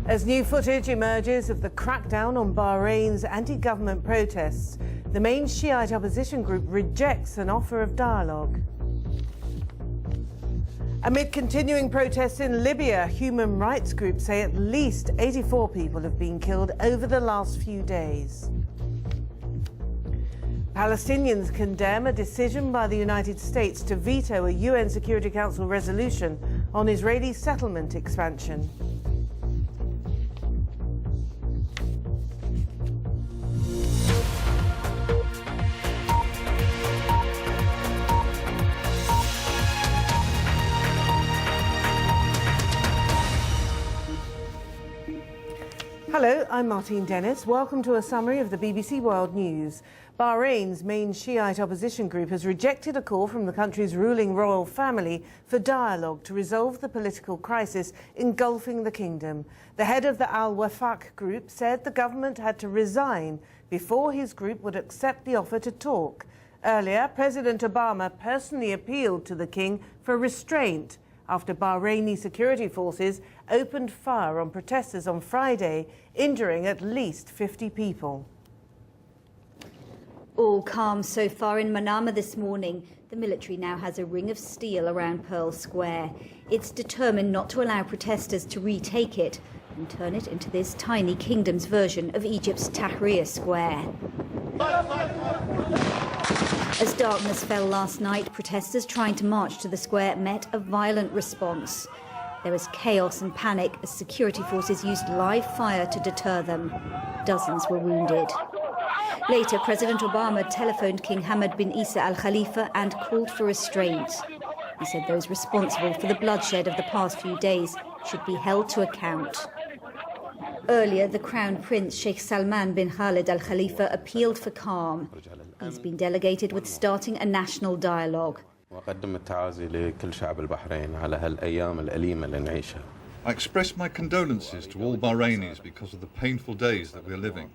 As new footage emerges of the crackdown on Bahrain's anti-government protests, the main Shiite opposition group rejects an offer of dialogue. Amid continuing protests in Libya, human rights groups say at least 84 people have been killed over the last few days. Palestinians condemn a decision by the United States to veto a UN Security Council resolution on Israeli settlement expansion. Hello, I'm Martine Dennis. Welcome to a summary of the BBC World News. Bahrain's main Shiite opposition group has rejected a call from the country's ruling royal family for dialogue to resolve the political crisis engulfing the kingdom. The head of the Al-Wafaq group said the government had to resign before his group would accept the offer to talk. Earlier, President Obama personally appealed to the king for restraint after Bahraini security forces opened fire on protesters on Friday, injuring at least 50 people. All calm so far in Manama this morning. The military now has a ring of steel around Pearl Square. It's determined not to allow protesters to retake it and turn it into this tiny kingdom's version of Egypt's Tahrir Square. As darkness fell last night, protesters trying to march to the square met a violent response. There was chaos and panic as security forces used live fire to deter them. Dozens were wounded. Later, President Obama telephoned King Hamad bin Isa Al Khalifa and called for restraint. He said those responsible for the bloodshed of the past few days should be held to account. Earlier, the Crown Prince Sheikh Salman bin Khalid Al Khalifa appealed for calm. He's been delegated with starting a national dialogue. I express my condolences to all Bahrainis because of the painful days that we're living.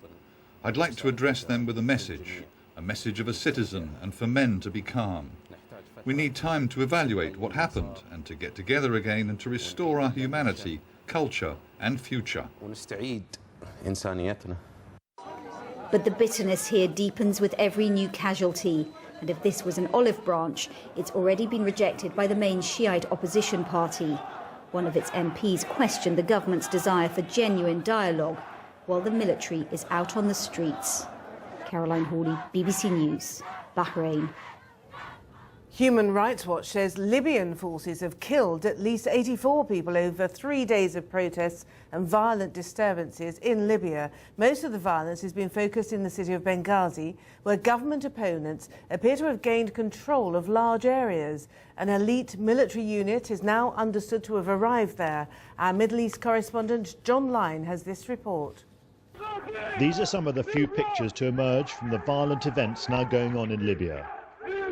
I'd like to address them with a message of a citizen, and for men to be calm. We need time to evaluate what happened and to get together again and to restore our humanity, culture and future. But the bitterness here deepens with every new casualty. And if this was an olive branch, it's already been rejected by the main Shiite opposition party. One of its MPs questioned the government's desire for genuine dialogue, while the military is out on the streets. Caroline Hawley, BBC News, Bahrain. Human Rights Watch says Libyan forces have killed at least 84 people over 3 days of protests and violent disturbances in Libya. Most of the violence has been focused in the city of Benghazi, where government opponents appear to have gained control of large areas. An elite military unit is now understood to have arrived there. Our Middle East correspondent John Lyne has this report. These are some of the few pictures to emerge from the violent events now going on in Libya.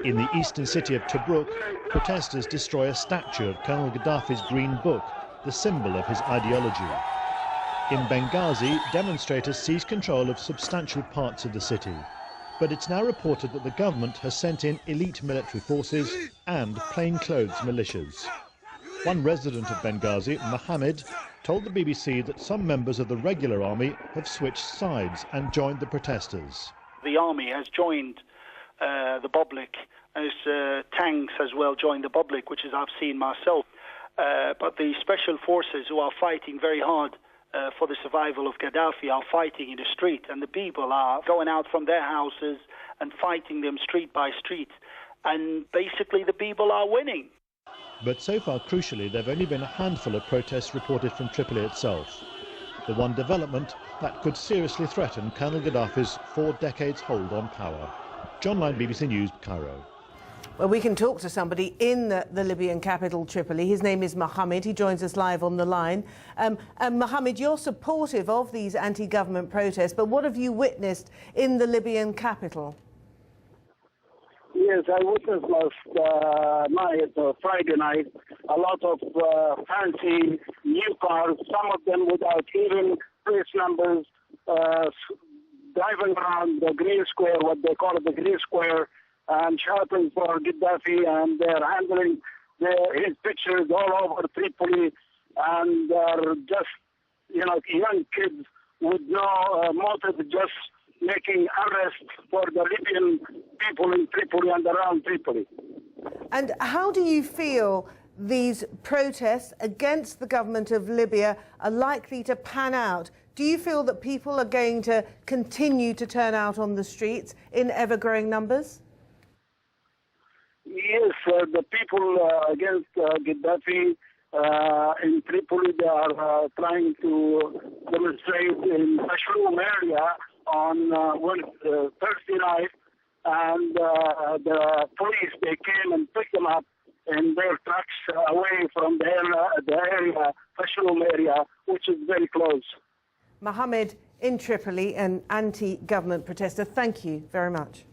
In the eastern city of Tobruk, protesters destroy a statue of Colonel Gaddafi's Green Book, the symbol of his ideology. In Benghazi, demonstrators seize control of substantial parts of the city. But it's now reported that the government has sent in elite military forces and plainclothes militias. One resident of Benghazi, Mohammed, told the BBC that some members of the regular army have switched sides and joined the protesters. The army has joined the public, as tanks as well join the public, which is I've seen myself. But the special forces who are fighting very hard for the survival of Gaddafi are fighting in the street, and the people are going out from their houses and fighting them street by street. And basically the people are winning. But so far, crucially, there have only been a handful of protests reported from Tripoli itself. The one development that could seriously threaten Colonel Gaddafi's 4 decades hold on power. John Lyne, BBC News, Cairo. Well, we can talk to somebody in the Libyan capital, Tripoli. His name is Mohammed. He joins us live on the line. Mohammed, you're supportive of these anti-government protests, but what have you witnessed in the Libyan capital? Yes, I witnessed last night, Friday night, a lot of fancy new cars, some of them without even plate numbers, driving around the Green Square, what they call it the Green Square, and shouting for Gaddafi, and they're handling his pictures all over Tripoli, and they're just young kids with no motive, just making arrests for the Libyan people in Tripoli and around Tripoli. And how do you feel these protests against the government of Libya are likely to pan out? Do you feel that people are going to continue to turn out on the streets in ever-growing numbers? Yes, the people against Gaddafi in Tripoli, they are trying to demonstrate in Mashroom area on Thursday night, and the police, they came and picked them up in their trucks away from the area, Mashroom area, which is very close. Mohammed in Tripoli, an anti-government protester. Thank you very much.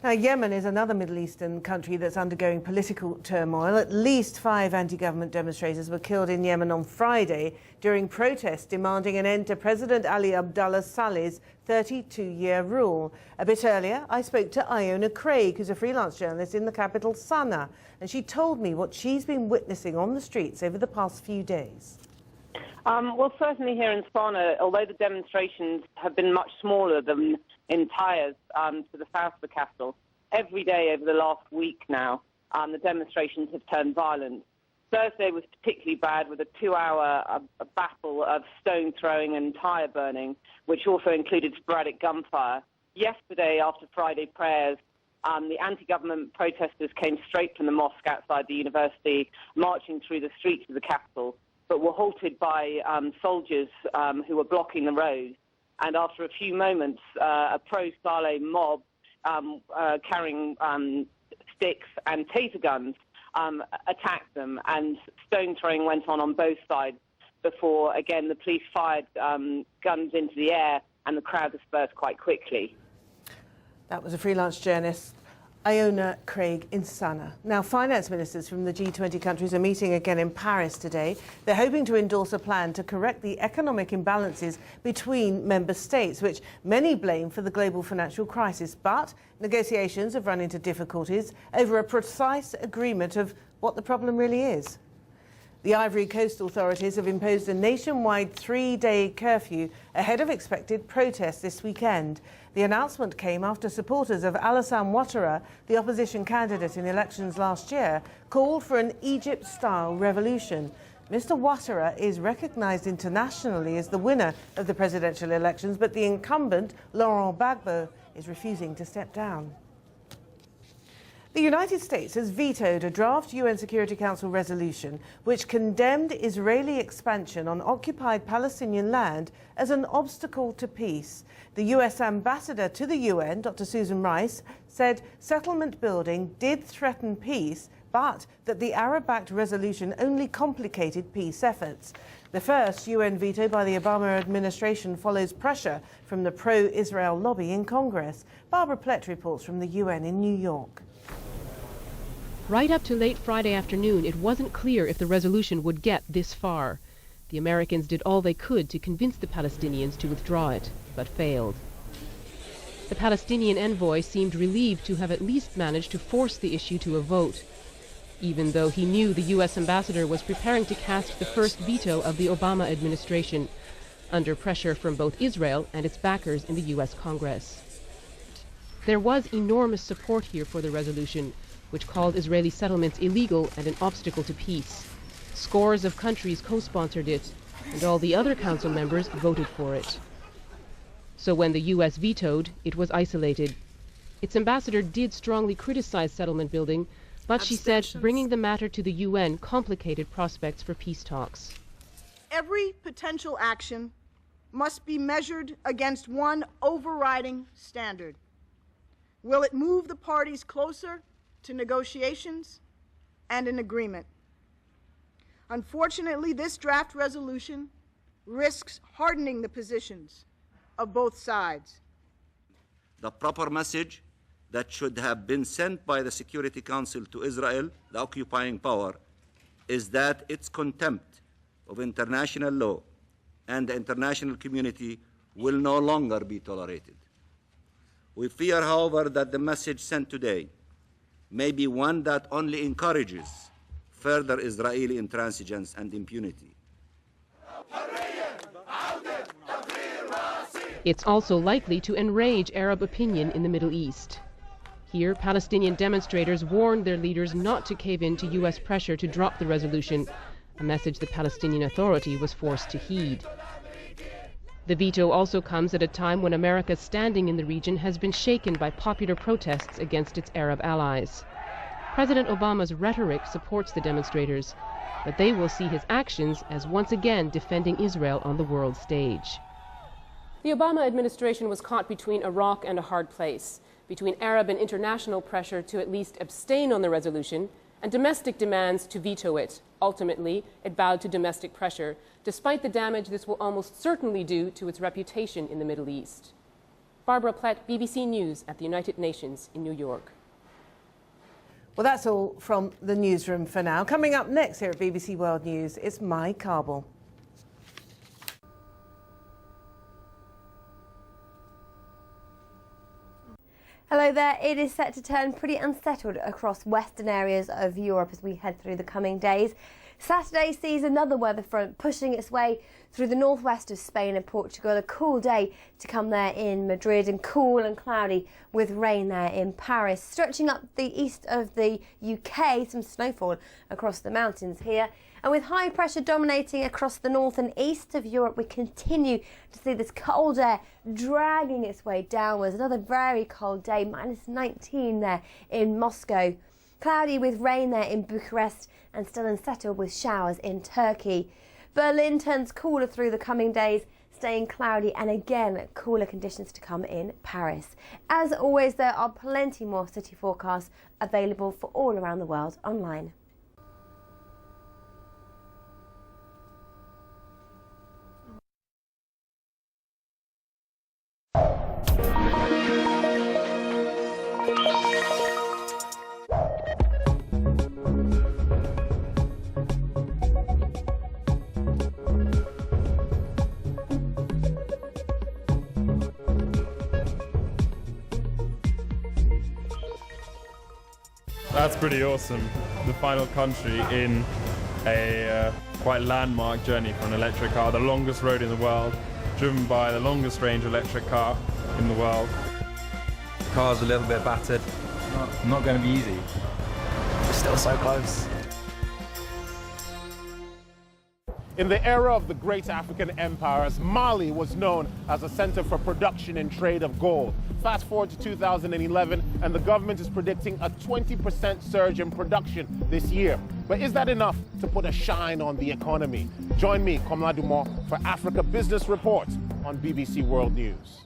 Now, Yemen is another Middle Eastern country that's undergoing political turmoil. At least 5 anti-government demonstrators were killed in Yemen on Friday during protests demanding an end to President Ali Abdullah Saleh's 32-year rule. A bit earlier, I spoke to Iona Craig, who's a freelance journalist in the capital, Sana'a, and she told me what she's been witnessing on the streets over the past few days. Well, certainly here in Sana'a, although the demonstrations have been much smaller than in Taiz to the south of the capital, every day over the last week now, the demonstrations have turned violent. Thursday was particularly bad, with a 2-hour battle of stone throwing and tyre burning, which also included sporadic gunfire. Yesterday, after Friday prayers, the anti-government protesters came straight from the mosque outside the university, marching through the streets of the capital, but were halted by soldiers who were blocking the road. And after a few moments, a pro-Saleh mob carrying sticks and taser guns attacked them, and stone throwing went on both sides before, again, the police fired guns into the air and the crowd dispersed quite quickly. That was a freelance journalist, Iona Craig in Sana'a. Now, finance ministers from the G20 countries are meeting again in Paris today. They're hoping to endorse a plan to correct the economic imbalances between member states, which many blame for the global financial crisis. But negotiations have run into difficulties over a precise agreement of what the problem really is. The Ivory Coast authorities have imposed a nationwide 3-day curfew ahead of expected protests this weekend. The announcement came after supporters of Alassane Ouattara, the opposition candidate in elections last year, called for an Egypt-style revolution. Mr. Ouattara is recognised internationally as the winner of the presidential elections, but the incumbent, Laurent Gbagbo, is refusing to step down. The United States has vetoed a draft UN Security Council resolution which condemned Israeli expansion on occupied Palestinian land as an obstacle to peace. The US ambassador to the UN, Dr. Susan Rice, said settlement building did threaten peace, but that the Arab-backed resolution only complicated peace efforts. The first UN veto by the Obama administration follows pressure from the pro-Israel lobby in Congress. Barbara Plett reports from the UN in New York. Right up to late Friday afternoon, it wasn't clear if the resolution would get this far. The Americans did all they could to convince the Palestinians to withdraw it, but failed. The Palestinian envoy seemed relieved to have at least managed to force the issue to a vote, even though he knew the U.S. ambassador was preparing to cast the first veto of the Obama administration, under pressure from both Israel and its backers in the U.S. Congress. There was enormous support here for the resolution, which called Israeli settlements illegal and an obstacle to peace. Scores of countries co-sponsored it, and all the other council members voted for it. So when the U.S. vetoed, it was isolated. Its ambassador did strongly criticize settlement building, but she said bringing the matter to the UN complicated prospects for peace talks. Every potential action must be measured against one overriding standard. Will it move the parties closer to negotiations and an agreement? Unfortunately, this draft resolution risks hardening the positions of both sides. The proper message that should have been sent by the Security Council to Israel, the occupying power, is that its contempt of international law and the international community will no longer be tolerated. We fear, however, that the message sent today may be one that only encourages further Israeli intransigence and impunity. It's also likely to enrage Arab opinion in the Middle East. Here, Palestinian demonstrators warned their leaders not to cave in to U.S. pressure to drop the resolution, a message the Palestinian Authority was forced to heed. The veto also comes at a time when America's standing in the region has been shaken by popular protests against its Arab allies. President Obama's rhetoric supports the demonstrators, but they will see his actions as once again defending Israel on the world stage. The Obama administration was caught between a rock and a hard place, between Arab and international pressure to at least abstain on the resolution and domestic demands to veto it. Ultimately, it bowed to domestic pressure, despite the damage this will almost certainly do to its reputation in the Middle East. Barbara Plett, BBC News at the United Nations in New York. Well, that's all from the newsroom for now. Coming up next here at BBC World News, it's My Kabul. Hello there. It is set to turn pretty unsettled across western areas of Europe as we head through the coming days. Saturday sees another weather front pushing its way through the northwest of Spain and Portugal. A cool day to come there in Madrid, and cool and cloudy with rain there in Paris. Stretching up the east of the UK, some snowfall across the mountains here. And with high pressure dominating across the north and east of Europe, we continue to see this cold air dragging its way downwards. Another very cold day, -19 there in Moscow. Cloudy with rain there in Bucharest and still unsettled with showers in Turkey. Berlin turns cooler through the coming days, staying cloudy, and again cooler conditions to come in Paris. As always, there are plenty more city forecasts available for all around the world online. That's pretty awesome. The final country in a quite landmark journey for an electric car, the longest road in the world, driven by the longest range electric car in the world. The car's a little bit battered. Not going to be easy. We're still so close. In the era of the great African empires, Mali was known as a center for production and trade of gold. Fast forward to 2011, and the government is predicting a 20% surge in production this year. But is that enough to put a shine on the economy? Join me, Komla Dumont, for Africa Business Report on BBC World News.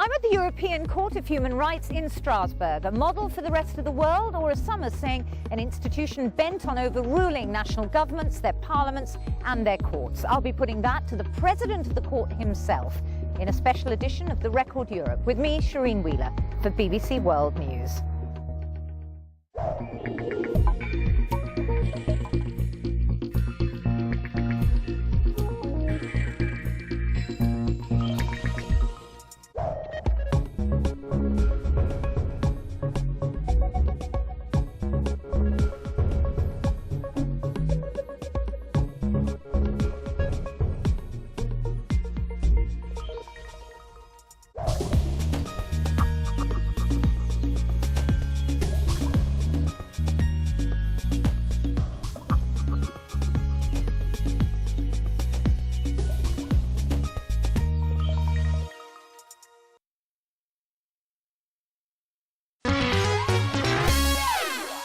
I'm at the European Court of Human Rights in Strasbourg, a model for the rest of the world, or as some are saying, an institution bent on overruling national governments, their parliaments and their courts. I'll be putting that to the president of the court himself in a special edition of The Record Europe. With me, Shireen Wheeler, for BBC World News.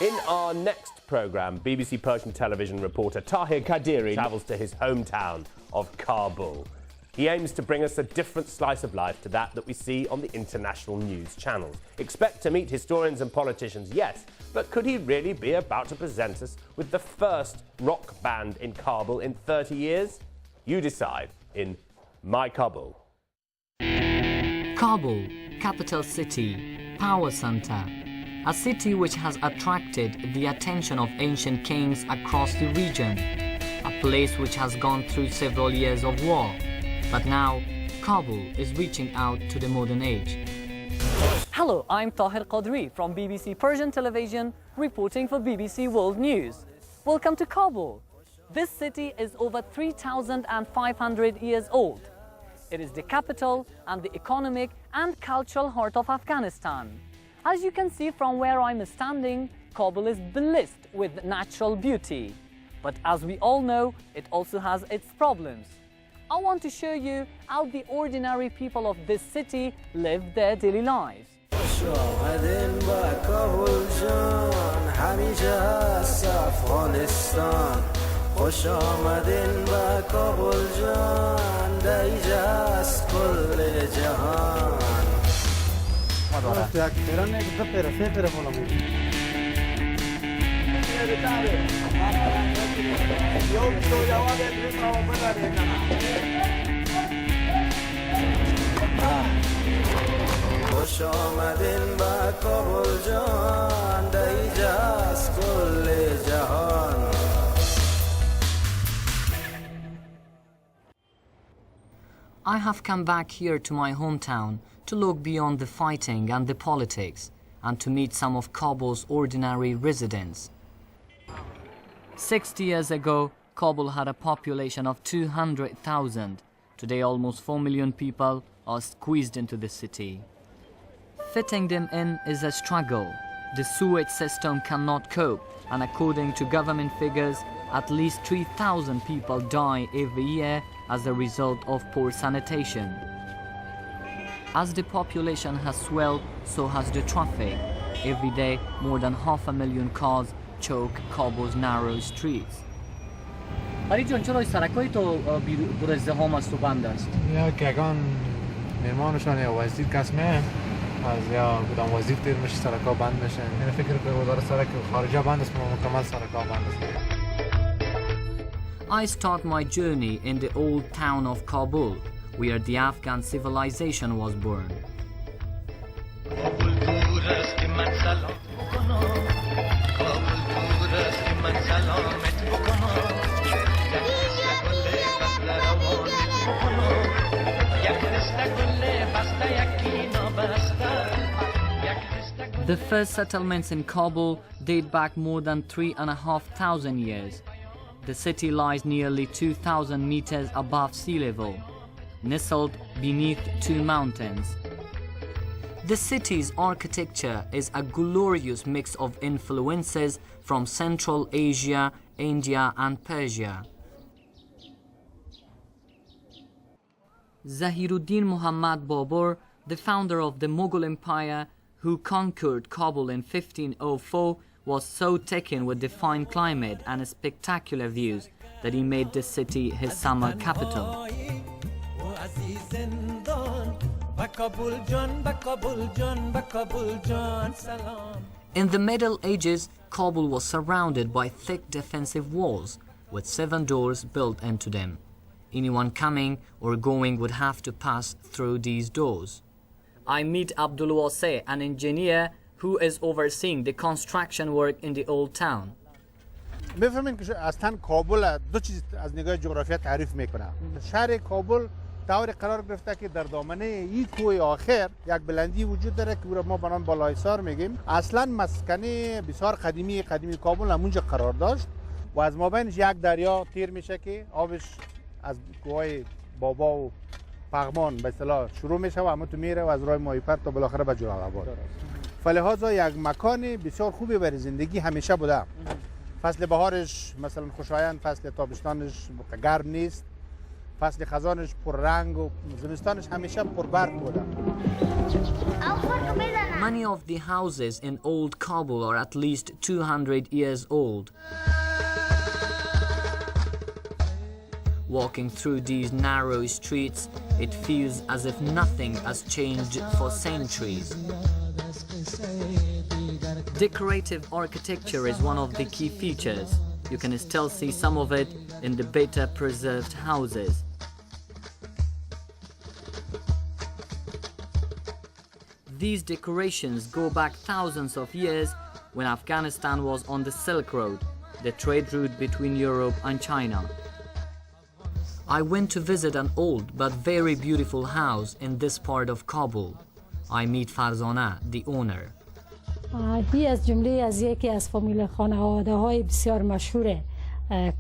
In our next programme, BBC Persian television reporter Tahir Kadiri travels to his hometown of Kabul. He aims to bring us a different slice of life to that we see on the international news channels. Expect to meet historians and politicians, yes, but could he really be about to present us with the first rock band in Kabul in 30 years? You decide in My Kabul. Kabul, capital city, power center, a city which has attracted the attention of ancient kings across the region, a place which has gone through several years of war, but now Kabul is reaching out to the modern age. Hello, I'm Tahir Qadri from BBC Persian Television, reporting for BBC World News. Welcome to Kabul. This city is over 3,500 years old. It is the capital and the economic and cultural heart of Afghanistan. As you can see from where I'm standing, Kabul is blessed with natural beauty. But as we all know, it also has its problems. I want to show you how the ordinary people of this city live their daily lives. I have come back here to my hometown to look beyond the fighting and the politics and to meet some of Kabul's ordinary residents. 60 years ago, Kabul had a population of 200,000. Today, almost 4 million people are squeezed into the city. Fitting them in is a struggle. The sewage system cannot cope, and according to government figures, at least 3,000 people die every year as a result of poor sanitation. As the population has swelled, so has the traffic. Every day, more than 500,000 cars choke Kabul's narrow streets. پریجان چرا سرکای تو بر ازدحام است و بند است؟ یا گگان میمانشان یا وزیر کسمه از یا بودم وزیر تیر میشه سرکا بند میشه. من فکر کنم وزارت سرک خارجه بند است مکمل سرکا بند است. I start my journey in the old town of Kabul, where the Afghan civilization was born. The first settlements in Kabul date back more than 3,500 years. The city lies nearly 2,000 meters above sea level, nestled beneath two mountains. The city's architecture is a glorious mix of influences from Central Asia, India and Persia. Zahiruddin Muhammad Babur, the founder of the Mughal Empire, who conquered Kabul in 1504, was so taken with the fine climate and spectacular views that he made the city his summer capital. In the Middle Ages, Kabul was surrounded by thick defensive walls with 7 doors built into them. Anyone coming or going would have to pass through these doors. I meet Abdul Wasi, an engineer who is overseeing the construction work in the old town. بفهمین که اصلا کابل دو چیز از نگاه جغرافیا تعریف میکنه. شهر کابل طور قرار گرفته که در دامنه این کوه آخر یک بلندی وجود داره که ما به نام بالایسار میگیم. اصلا مسکنه بسیار قدیمی کابل همونجا قرار داشت و از مابینش یک دریا تیر میشه که آبش از کوه بابا و پغمان به اصطلاح شروع میشه و همون تو میره و از راه ماهیپر تا بالاخره به جلال آباد. فلهذا یک مکان بسیار خوبی برای زندگی همیشه بوده. فصل بهارش مثلا خوشایند، فصل تابستانش گرم نیست، فصل خزانش پر رنگ و زمستانش همیشه پر برق بوده. Many of the houses in old Kabul are at least 200 years old. Walking through these narrow streets, it feels as if nothing has changed for centuries. Decorative architecture is one of the key features. You can still see some of it in the better preserved houses. These decorations go back thousands of years when Afghanistan was on the Silk Road, the trade route between Europe and China. I went to visit an old but very beautiful house in this part of Kabul. I meet Farzana, the owner. هی از جمله از یکی از فامیل خانواده‌های بسیار مشهور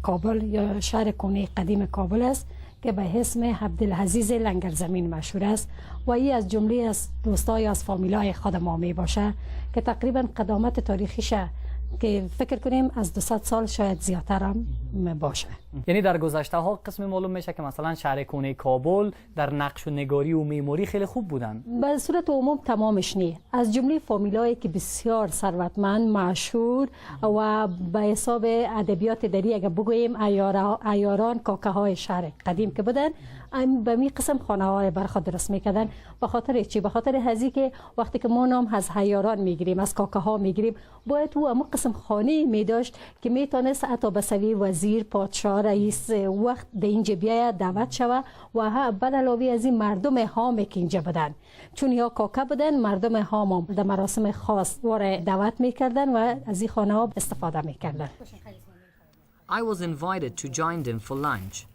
کابل یا شهر کنی قدیم کابل است که به اسم عبدالعزیز لنگرزمین مشهور است و این از جمله از دوستای از فامیلای خود ما می باشه که تقریبا قدامت تاریخیش که فکر کنیم از 200 سال شاید زیادتر هم باشه. یعنی در گذشته ها قسم معلوم میشه که مثلا شهر کنه کابل در نقش و نگاری و معماری خیلی خوب بودن. به صورت عموم تمامش نی، از جمله فامیلایی که بسیار ثروتمند مشهور و به حساب ادبیات دری اگه بگوییم عیاران کاکه های شهر قدیم که بودن به می قسم خانه های بر خود درست میکردن. به خاطر چی؟ به خاطر هزی که وقتی که ما نام از عیاران میگیریم از کاکه ها میگیریم باید او اما قسم خانه می داشت که میتونست حتی به سوی وزیر پادشاه رئیس وقت در اینجا بیاید دعوت شود و بعد علاوه از این مردم هام که اینجا بودن چون یا کاکه بودن مردم هام در مراسم خاص واره دعوت میکردن و از این خانه ها استفاده میکردن. I was invited to join them for lunch.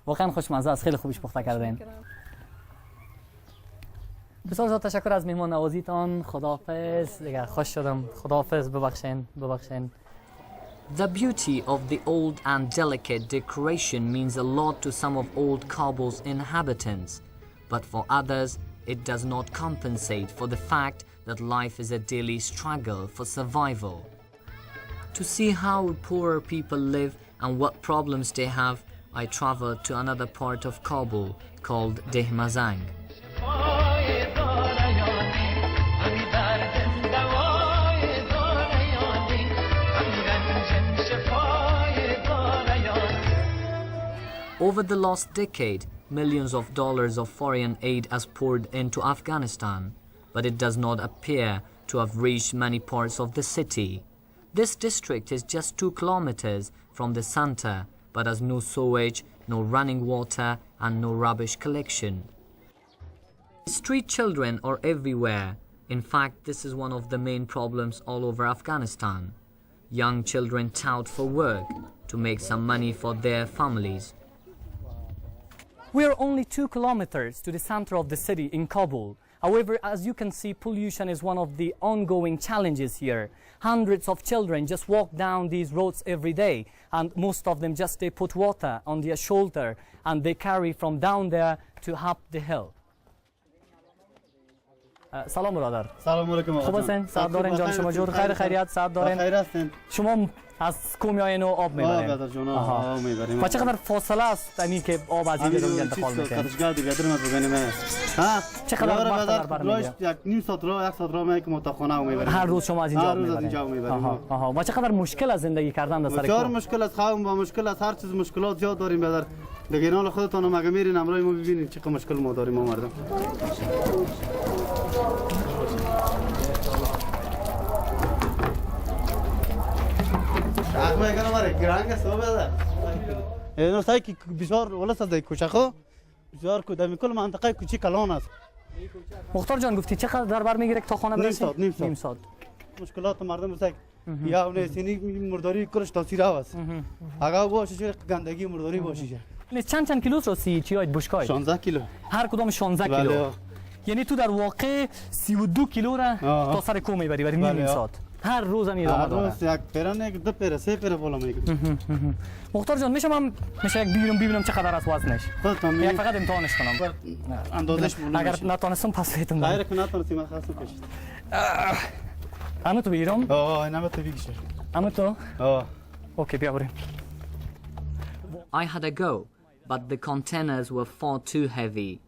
واقعا خوشمزه است، خیلی خوبش پخته کردین. بسیار زیاد تشکر از مهمان نوازیتان. خداحافظ. دیگه خوش شدم. خداحافظ. ببخشین. The beauty of the old and delicate decoration means a lot to some of old Kabul's inhabitants, but for others it does not compensate for the fact that life is a daily struggle for survival. To see how poorer people live and what problems they have, I traveled to another part of Kabul called Dehmazang. Over the last decade, millions of dollars of foreign aid has poured into Afghanistan, but it does not appear to have reached many parts of the city. This district is just 2 kilometers from the center, but has no sewage, no running water, and no rubbish collection. Street children are everywhere. In fact, this is one of the main problems all over Afghanistan. Young children tout for work to make some money for their families. We are only 2 kilometers to the center of the city in Kabul. However, as you can see, pollution is one of the ongoing challenges here. Hundreds of children just walk down these roads every day, and most of them just they put water on their shoulder and they carry from down there to up the hill. سلام برادر. سلام علیکم. خوب هستین؟ سعد دارین جان شما جور خیر خیریت سعد دارین؟ خیر هستین. شما از کومیای نو آب میبرین؟ آب جون آب میبریم. و چقدر فاصله است یعنی که آب از این بیرون انتقال میکنه؟ کارشگاه دیگه درم بگنیم. ها؟ چقدر وقت برمیگیره؟ یک نیم ساعت راه 1 ساعت راه میکنم متخانه میبریم. هر روز شما از اینجا آب میبریم. آها. و چقدر مشکل از زندگی کردن در سر کوه؟ بسیار مشکل است خواهم با مشکل از هر چیز مشکلات زیاد داریم برادر. دیگه اینا خودتون مگه میرین امروز ما ببینید چقدر مشکل ما داریم ما مردم. آخه میگم ماره گرانگه صوبه اینو سعی کی بسیار ولست از کوچخو بسیار کو در کل منطقه کوچیک کلان است. مختار جان گفتی چقدر در بر میگیره تا خانه برسید؟ نیم ساعت. مشکلات مردم است یا نه سینی مرداری کلش تاثیر است. اگه باشه چه گندگی مرداری باشه. نه چند کیلو رسی چیای بشکای؟ 16 کیلو. هر کدام 16 کیلو. یعنی تو در واقع 32 کیلو را تا سر کوه میبری برای نیم ساعت. هر روز هم ادامه داره. هر روز یک پیرانه دو پیره سه پیره بالا میگیرم. مختار جان میشه یک ببینم چقدر است وزنش. یک فقط امتحانش کنم. اندازش معلوم اگر نتونستم پس بهتون میگم. اگر که نتونستم من خواستم کشید. همه تو بگیرم؟ اینم تو بگیش. همه تو؟ اوکی بیا بریم. I had a go, but the containers were far too heavy.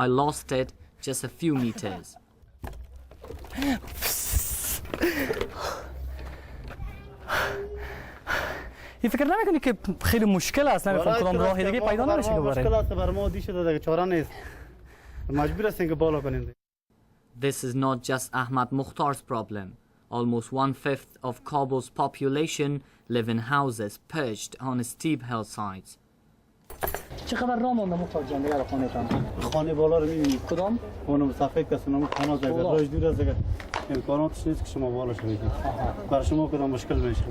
I lost it just a few meters. این فکر نمی‌کنی که خیلی مشکل است نمی‌فهم کدام راهی دیگه پیدا نمیشه که بره. مشکل است بر ما دیشه دیگه چاره نیست. مجبور هستیم که بالا کنیم. This is not just Ahmad Mukhtar's problem. Almost 1/5 of Kabul's population live in houses perched on steep hillsides. چقدر راه مونده مختار جان دیگه خونه‌تان؟ خانه بالا رو می‌بینید. کدام؟ اونم صفحه کسانم خانه زاید راهش دور از دیگه. امکاناتش نیست که شما بالاش برید. برای شما کدام مشکل میشه؟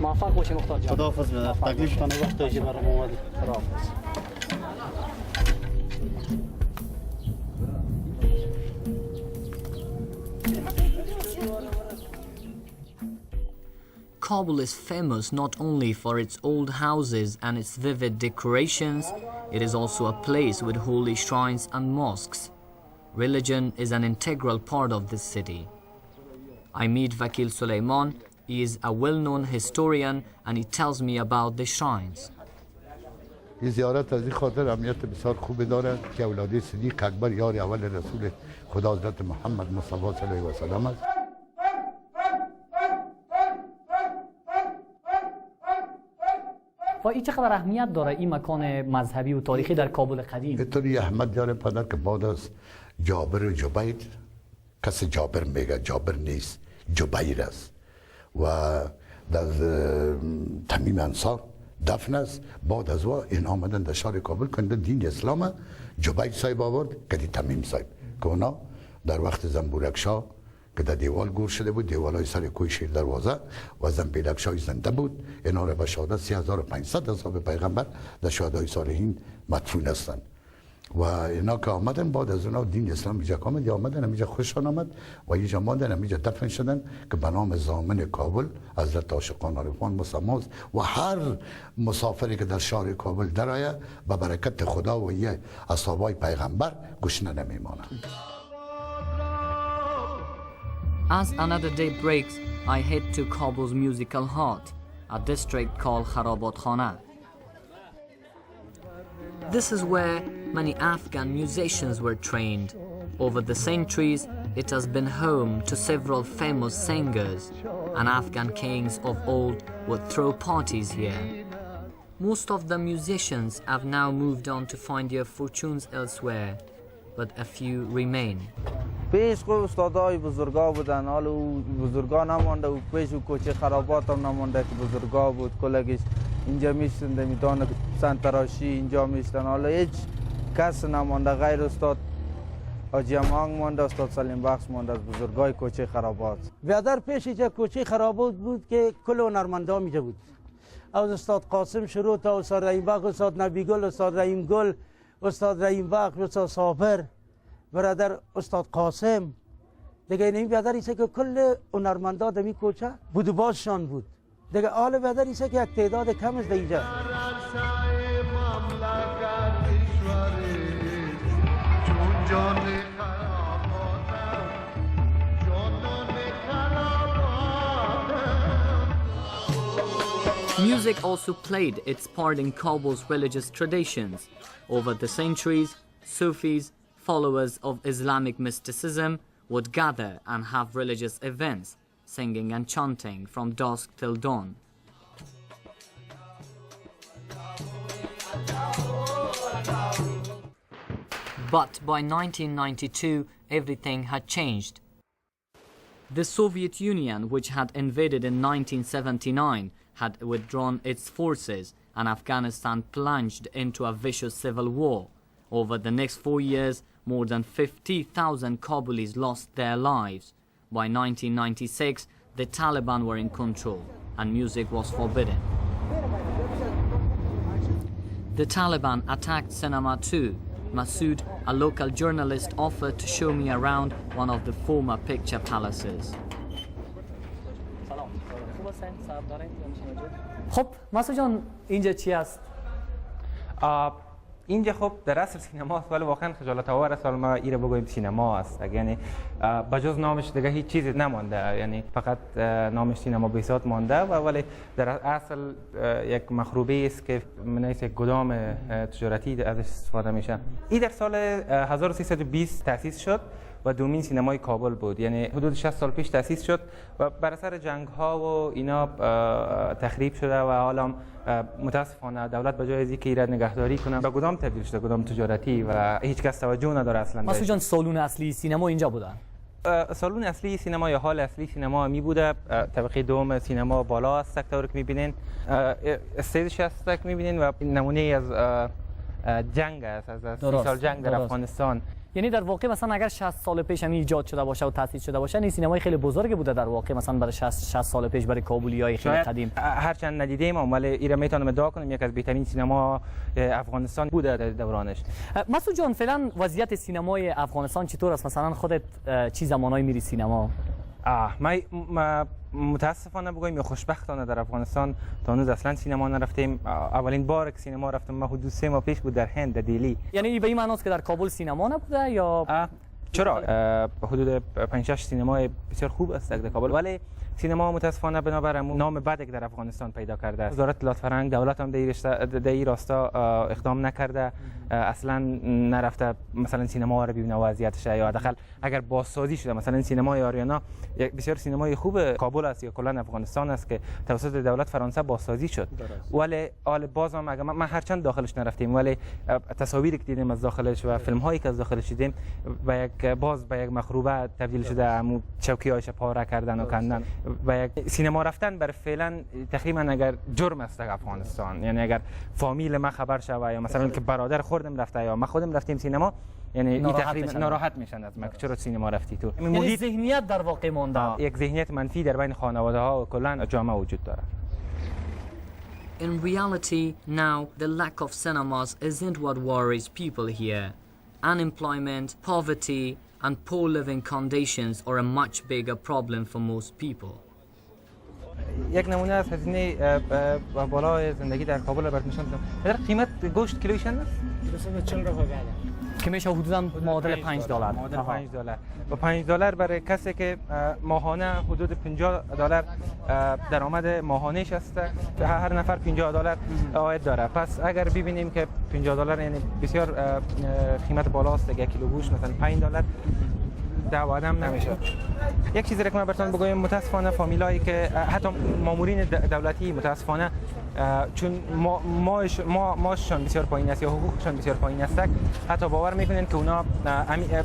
موفق باشید مختار جان. خداحافظ بدر. تکلیفتان وقت داشتی برام اومدید. خداحافظ. Kabul is famous not only for its old houses and its vivid decorations, it is also a place with holy shrines and mosques. Religion is an integral part of this city. I meet Vakil Suleiman. He is a well-known historian and he tells me about the shrines. این زیارت از این خاطر اهمیت بسیار خوبی داره که اولاد صدیق اکبر یار اول رسول خدا حضرت محمد مصطفی صلی الله علیه و سلم است. و این چقدر اهمیت داره این مکان مذهبی و تاریخی در کابل قدیم؟ اینطوری احمد داره پدر که بعد از جابر و جبیر، کسی جابر میگه، جابر نیست، جبیر است و در تمیم انصار دفن است. بعد از این آمدن در شهر کابل کندن دین اسلام. جبیر صاحب آورد که تمیم صاحب که اونا در وقت زنبورک شاه که در دیوال گور شده بود، دیوالای سر کوی شیر دروازه و زنبیلک شاه زنده بود. اینا را به شهادت 3500 اصحاب پیغمبر در شهدای صالحین مدفون هستند و اینا که آمدن بعد از اونا دین اسلام اینجا آمد، آمدن اینجا خوششان آمد و اینجا آمدن اینجا دفن شدن که به نام ضامن کابل حضرت عاشقان عارفان مسماست و هر مسافری که در شهر کابل درآید به برکت خدا و یه اصحابای پیغمبر گشنه نمیمانه. As another day breaks, I head to Kabul's musical heart, a district called Kharabat Khana. This is where many Afghan musicians were trained. Over the centuries, it has been home to several famous singers, and Afghan kings of old would throw parties here. Most of the musicians have now moved on to find their fortunes elsewhere, but a few remain. پیش کو استادای بزرگا بودن، حالا او بزرگا نمانده و پیش او کوچه خرابات هم نمانده که بزرگا بود. کلگیش اینجا میشتن در میدان سنتراشی اینجا میشتن. حالا هیچ کس نمانده غیر استاد حاجی امانگ مانده، استاد سلیم بخش مانده از بزرگای کوچه خرابات. بیادر پیش اینجا کوچه خرابات بود که کل هنرمندا میجا بود. از استاد قاسم شروع تا استاد رحیم بخش، استاد نبی گل، استاد رحیم گل، استاد رحیم بخش، استاد صابر، برادر استاد قاسم دیگه. این بیادر ایسه که کل هنرمندا در این کوچه بود و بازشان بود دیگه. حال بیادر ایسه که یک تعداد کم است اینجا. Music also played its part in Kabul's religious traditions. Over the centuries, Sufis, followers of Islamic mysticism, would gather and have religious events, singing and chanting from dusk till dawn. But by 1992, everything had changed. The Soviet Union, which had invaded in 1979, had withdrawn its forces, and Afghanistan plunged into a vicious civil war. Over the next 4 years, more than 50,000 Kabulis lost their lives. By 1996, the Taliban were in control and music was forbidden. The Taliban attacked cinema too. Masood, a local journalist, offered to show me around one of the former picture palaces. خب مسعود جان اینجا چی است؟ اینجا خب در اصل سینما است، ولی واقعا خجالت آور است ما ایره بگوییم سینما است. یعنی بجز نامش دیگه هیچ چیزی نمانده، یعنی فقط نامش سینما بیسات مانده و ولی در اصل یک مخروبه است که من یک گدام تجارتی ازش استفاده میشه. این در سال 1320 تأسیس شد و دومین سینمای کابل بود. یعنی حدود 60 سال پیش تأسیس شد و بر اثر جنگ‌ها و اینا تخریب شده و حالا متاسفانه دولت به جای از اینکه ایراد نگهداری کنه به گدام تبدیل شده، گدام تجارتی و هیچ کس توجه نداره اصلا. مسعود جان، سالن اصلی سینما اینجا بودن؟ سالن اصلی سینما یا هال اصلی سینما می بوده. طبقه دوم سینما بالا است سکتور که می‌بینین، استیجش است که می‌بینین و نمونه از جنگ است، از 30 سال جنگ در افغانستان. یعنی در واقع مثلا اگر 60 سال پیش همین ایجاد شده باشه و تأسیس شده باشه، این سینمای خیلی بزرگی بوده در واقع، مثلا برای 60 سال پیش برای کابلیای خیلی قدیم. هرچند ندیدیم ولی ایران میتونم ادعا کنم یک از بهترین سینما افغانستان بوده در دورانش. مسعود جان، فعلا وضعیت سینمای افغانستان چطور است؟ مثلا خودت چی زمانایی میری سینما؟ ما متاسفانه بگویم یا خوشبختانه در افغانستان تا هنوز اصلا سینما نرفتیم. اولین بار که سینما رفتم ما حدود 3 ماه پیش بود در هند، در دیلی. یعنی به این معنی است که در کابل سینما نبوده یا چرا؟ حدود 5-6 سینمای بسیار خوب است در کابل، ولی سینما متاسفانه بنابر نام بدی که در افغانستان پیدا کرده است. وزارت اطلاعات فرهنگ دولت هم در این راستا اقدام نکرده، اصلا نرفته مثلا سینما رو ببینه وضعیتش، یا حداقل اگر بازسازی شده مثلا سینمای آریانا یک بسیار سینمای خوب کابل است یا کلا افغانستان است که توسط دولت فرانسه بازسازی شد، ولی حال بازم اگر ما هرچند داخلش نرفتیم ولی تصاویری که دیدیم از داخلش و فیلم هایی که از داخلش دیدیم به یک مخروبه تبدیل شده، همون چوکی‌هاش پاره کردن و کندن. و یک سینما رفتن بر فعلا تقریبا اگر جرم است در افغانستان. یعنی اگر فامیل ما خبر شوه یا مثلا که برادر خوردم رفته یا ما خودم رفتیم سینما، یعنی تقریبا ناراحت میشن از ما که چرا سینما رفتی تو. یعنی ذهنیت در واقع مونده، یک ذهنیت منفی در بین خانواده ها و کلا جامعه وجود داره. In reality, now the lack of cinemas isn't what worries people here. Unemployment, poverty, and poor living conditions are a much bigger problem for most people. یک نمونه از هزینه بالای زندگی در کابل برات نشون میدم. قیمت گوشت کیلویش چند است؟ 240 روپیه که میشه حدوداً معادل $5. معادل $5 و $5 برای کسی که ماهانه حدود $50 درآمد ماهانه‌اش است، هر نفر $50 عاید داره. پس اگر ببینیم که $50 یعنی بسیار قیمت بالاست، یک کیلو گوشت مثلا $5 10 آدم نمیشه. یک چیزی که من براتون بگم، متاسفانه فامیلایی که حتی مامورین دولتی متاسفانه چون ماششان بسیار پایین است یا حقوقشان بسیار پایین است، حتی باور میکنن که اونا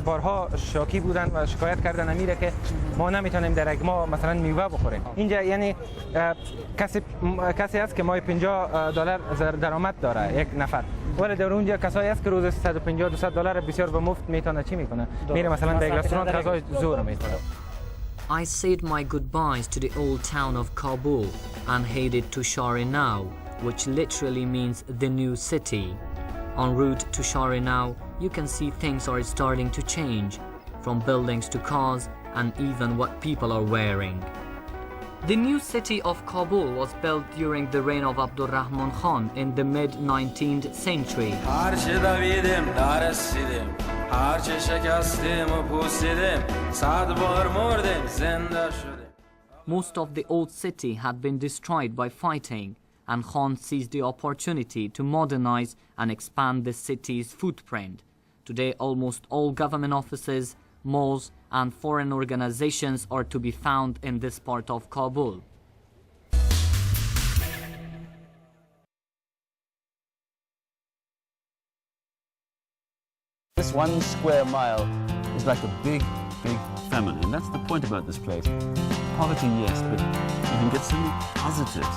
بارها شاکی بودن و شکایت کردن امیره که ما نمیتونیم در یک ماه مثلا میوه بخوریم. اینجا یعنی کسی است که ماه $50 درآمد داره یک نفر، ولی در اونجا کسایی است که روز $150-200 بسیار به مفت میتونه چی میکنه، میره مثلا به یک رستوران غذای زور میتونه. I said my goodbyes to the old town of Kabul and headed to Sharinau, which literally means the new city. En route to Sharinau, you can see things are starting to change, from buildings to cars and even what people are wearing. The new city of Kabul was built during the reign of Abdurrahman Khan in the mid-19th century. Most of the old city had been destroyed by fighting, and Khan seized the opportunity to modernize and expand the city's footprint. Today, almost all government offices, malls, and foreign organizations are to be found in this part of Kabul. This 1 square mile is like a big, big family, and that's the point about this place. Poverty, yes, but you can get something positive.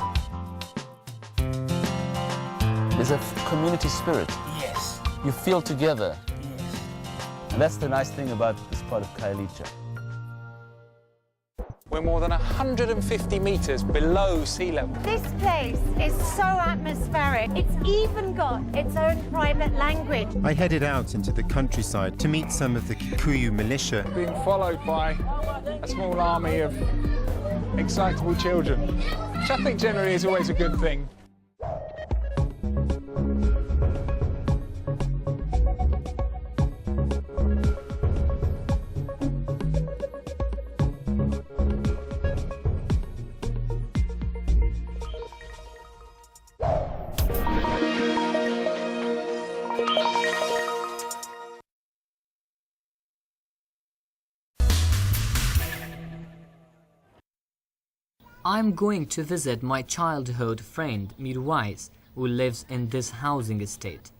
There's a community spirit. Yes. You feel together. Yes. And that's the nice thing about this part of Khayelitsha. We're more than 150 metres below sea level. This place is so atmospheric. It's even got its own private language. I headed out into the countryside to meet some of the Kikuyu militia. Being followed by a small army of excitable children, which I think generally is always a good thing. I'm going to visit my childhood friend Mirwais, who lives in this housing estate.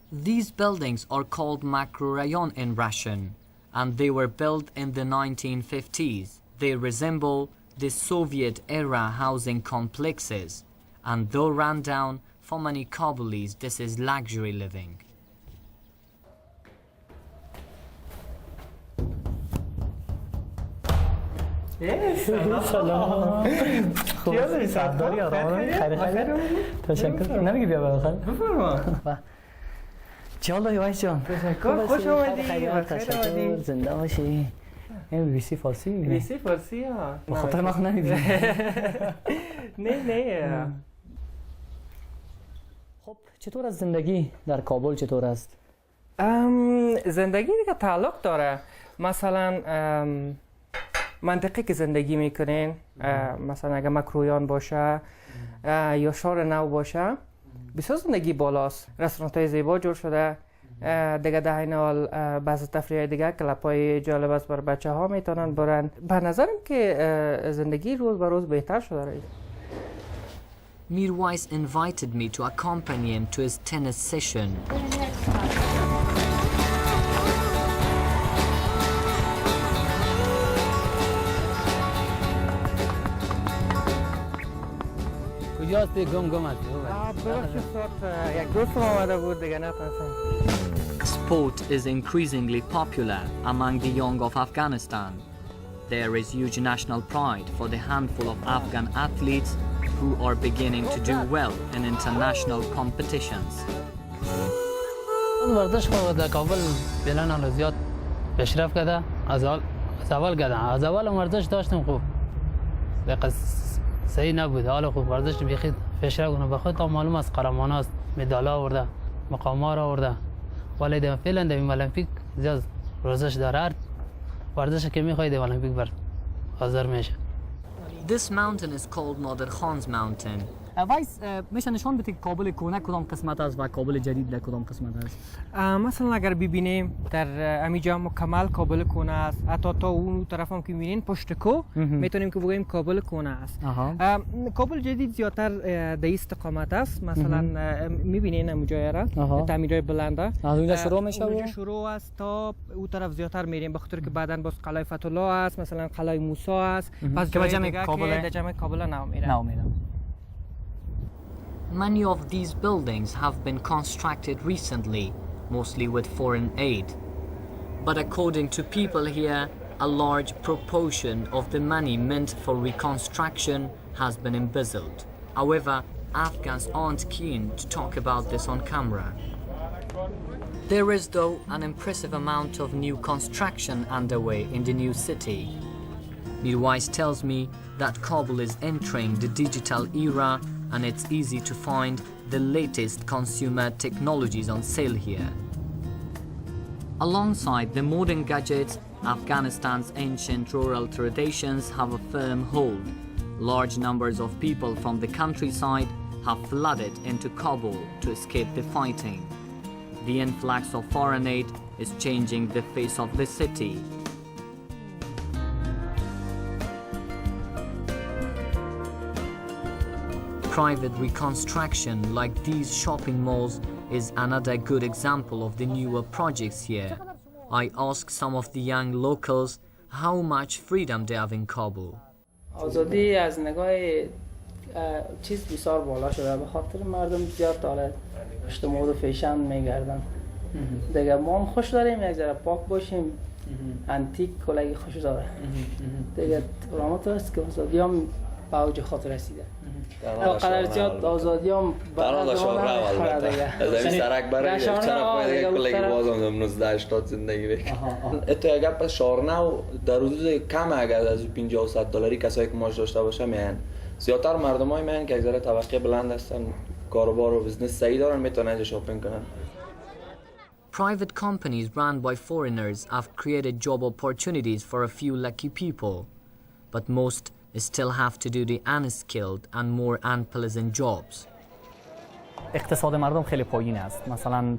These buildings are called makrorayon in Russian, and they were built in the 1950s. They resemble the Soviet-era housing complexes, and though run down, for many Kabulis this is luxury living. سلام خوب سعداری آرام خیر تشکر نمیگی بیا بخیر بفرما چه حالا وایس جان تشکر خوش آمدی تشکر زنده باشی این بی سی فارسی میگی بی سی فارسی ها به خاطر ما نمیگی نه خب چطور از زندگی در کابل چطور است زندگی دیگه تعلق داره مثلا منطقه که زندگی میکنین مثلا اگه مکرویان باشه یا شهر نو باشه بسیار زندگی بالاست رستورانت های زیبا جور شده دیگه در این حال بعض تفریح دیگه کلاب های جالب است بر بچه ها میتونن برن به نظرم که زندگی روز به روز بهتر شده Mirwais invited me to accompany him to his tennis session. کجاست گم است یک دوستم آمده بود دیگه نتونستم Sport is increasingly popular among the young of Afghanistan. There is huge national pride for the handful of Afghan athletes who are beginning to do well in international competitions. ورزش خود در کابل فعلا زیاد پیشرفت کرده از اول کرده از اول ورزش داشتیم خوب دقیقا صحیح نبود حالا خوب ورزش بیخید پیشرفت کنه بخاطر تا معلوم است قهرمان است مدال آورده مقام آورده ولی در فعلا در المپیک زیاد ورزش داره ورزش که میخواد در المپیک بر حاضر میشه. This mountain is called Nader Khan's mountain. وایس میشه نشان بده که کابل کهنه کدام قسمت است و کابل جدید در کدام قسمت است مثلا اگر ببینیم در همینجا مکمل کابل کهنه است حتی تا اون طرف هم که میبینین پشت کو میتونیم که بگوییم کابل کهنه است کابل جدید زیادتر در استقامت است مثلا میبینین همونجا را تا همینجا بلنده از اونجا شروع میشه اونجا شروع است تا اون طرف زیادتر میریم بخاطر که بعداً باز قلعه فتح الله است مثلا قلعه موسی است پس که در جمع کابل نو میره Many of these buildings have been constructed recently, mostly with foreign aid. But according to people here, a large proportion of the money meant for reconstruction has been embezzled. However, Afghans aren't keen to talk about this on camera. There is, though, an impressive amount of new construction underway in the new city. Mirwais tells me that Kabul is entering the digital era and it's easy to find the latest consumer technologies on sale here. Alongside the modern gadgets, Afghanistan's ancient rural traditions have a firm hold. Large numbers of people from the countryside have flooded into Kabul to escape the fighting. The influx of foreign aid is changing the face of the city. Private reconstruction like these shopping malls is another good example of the newer projects here. I asked some of the young locals how much freedom they have in Kabul. آزادی از نگاه چیز بسیار بالا شده به خاطر مردم زیاد حالا پشت مود و فیشن میگردن دیگه ما هم خوش داریم یک ذره پاک باشیم انتیک کلگی خوش داره دیگه رامت است که آزادی هم به اوج خاطر رسیده قدر زیاد آزادی هم برای شهر البته از این سرک برای چرا باید کلگی بازم 1980 زندگی بکنم اتو اگر پس شهرنو در حدود کم اگر از 50 و 100 دلاری کسایی که ماش داشته باشه میان زیادتر مردمای میان که اگه طبقه بلند هستن کاروبار و بزنس صحیح دارن میتونن اینجا شاپینگ کنن. Private companies run by foreigners have created job opportunities for a few lucky people, but most still have to do the unskilled and more unpleasant jobs. اقتصاد مردم خیلی پایین است. مثلا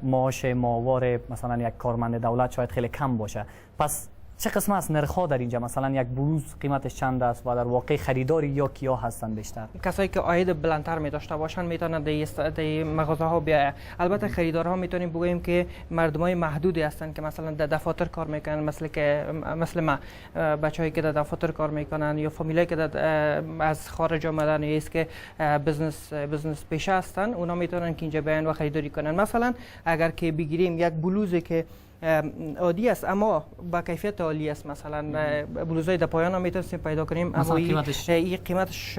معاش ماهوار مثلا یک کارمند دولت شاید خیلی کم باشه. پس چه قسم از نرخ‌ها در اینجا؟ مثلا یک بلوز قیمتش چند است و در واقع خریداری یا کیا هستن بیشتر؟ کسایی که عاید بلندتر می داشته باشن میتونن در مغازه ها بیاین. البته خریدارها میتونیم بگوییم که مردمای محدودی هستن که مثلا در دفاتر کار میکنن، مثل ما، بچه‌ای که در دفاتر کار میکنن یا فامیلایی که از خارج آمدن یا است که بزنس پیشه هستن، اونا میتونن که اینجا بیاین و خریداری کنن. مثلا اگر که بگیریم یک بلوزی که عادی است اما با کیفیت عالی است، مثلا بلوزهای در پایان هم میتونیم پیدا کنیم، اما این قیمتش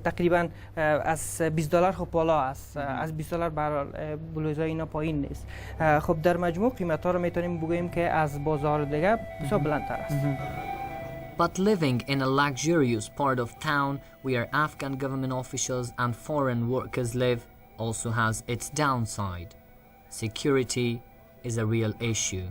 تقریبا از $20 خب بالا است، از $20 برای بلوزهای اینا پایین نیست. خب در مجموع قیمت ها رو میتونیم بگوییم که از بازار دیگه بسیار بلندتر است. But living in a luxurious part of town where Afghan government officials and foreign workers live also has its downside. Security is a real issue.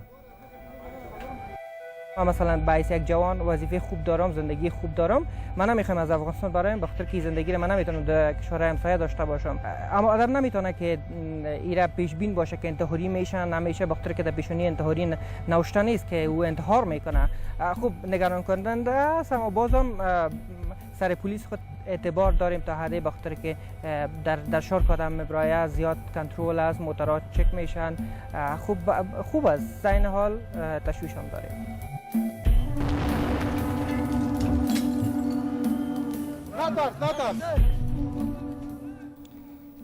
مثلا باعث یک جوان وظیفه خوب دارم، زندگی خوب دارم، من نمیخوام از افغانستان برایم، بخاطر که زندگی رو من نمیتونم در کشور همسایه داشته باشم. اما آدم نمیتونه که ایرا پیش بین باشه که انتحاری میشن، نمیشه، بخاطر که در پیشونی انتحاری نوشته نیست که او انتحار میکنه. خوب نگران کننده است، اما بازم سر پلیس خود اعتبار داریم تا حدی، بخاطر که در شهر کدام مبرایه زیاد کنترل است، موتورات چک میشن. خوب است، در این حال تشویش هم داریم.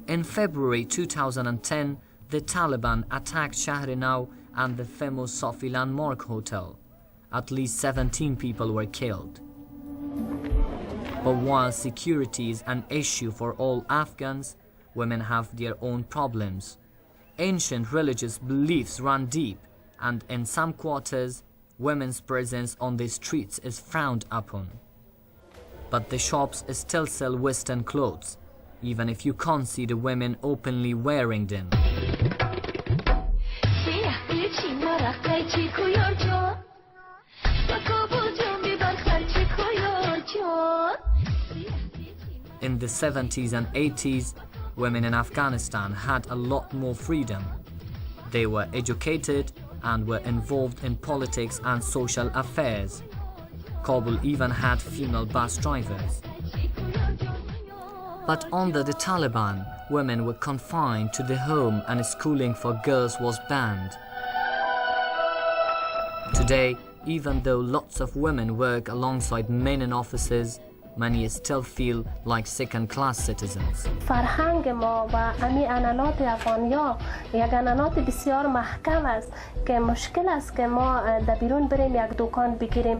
In February 2010, the Taliban attacked Shahrinau and the famous Sofi Landmark Hotel. At least 17 people were killed. But while security is an issue for all Afghans, women have their own problems. Ancient religious beliefs run deep, and in some quarters, women's presence on the streets is frowned upon. But the shops still sell Western clothes, even if you can't see the women openly wearing them. In the 70s and 80s, women in Afghanistan had a lot more freedom. They were educated and were involved in politics and social affairs. Kabul even had female bus drivers. But under the Taliban, women were confined to the home and schooling for girls was banned. Today, even though lots of women work alongside men in offices, many still feel like second-class citizens. فرهنگ ما و امی عنعنات افغانیا یک عنعنات بسیار محکم است که مشکل است که ما در بیرون بریم یک دکان بگیریم،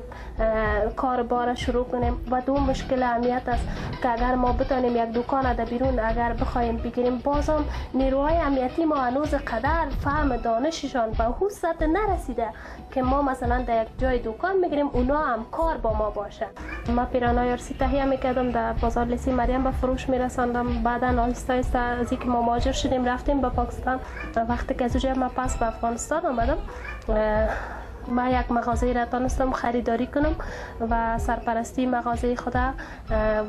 کار بار شروع کنیم و دو مشکل اهمیت است که اگر ما بتانیم یک دکان در بیرون اگر بخوایم بگیریم، بازم نیروهای امنیتی ما هنوز قدر فهم دانششان به اون سطح نرسیده که ما مثلا در یک جای دکان بگیریم اونا هم کار با ما باشه. ما پیرانای ارسی تهیه میکردم، در بازار لسی مریم به فروش میرساندم. بعدا آهسته آهسته از اینکه ما مهاجر شدیم رفتیم به پاکستان. وقتی که از اونجا ما پس به افغانستان آمدم، ما یک مغازه را تانستم خریداری کنم و سرپرستی مغازه خدا